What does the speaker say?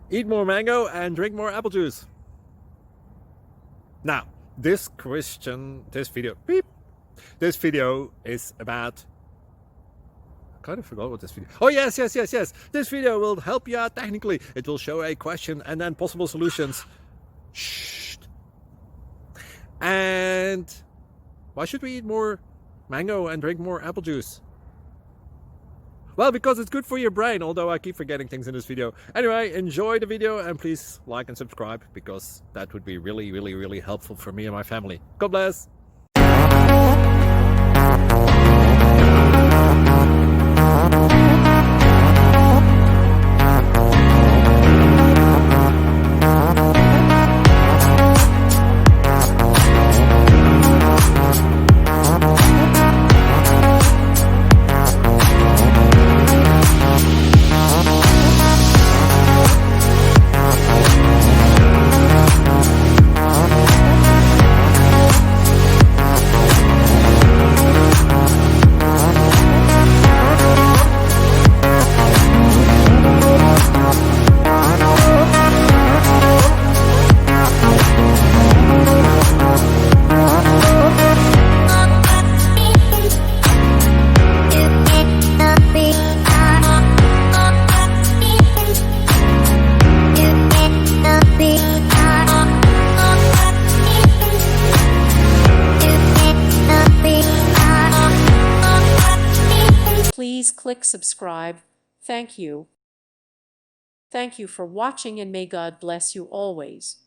Eat more mango and drink more apple juice. Now, this video is about, I kind of forgot what this video. Oh yes. This video will help you out technically. It will show a question and then possible solutions. Shh. And why should we eat more mango and drink more apple juice? Well, because it's good for your brain, although I keep forgetting things in this video. Anyway, enjoy the video and please like and subscribe, because that would be really helpful for me and my family. God bless! Please click subscribe. Thank you. Thank you for watching, and may God bless you always.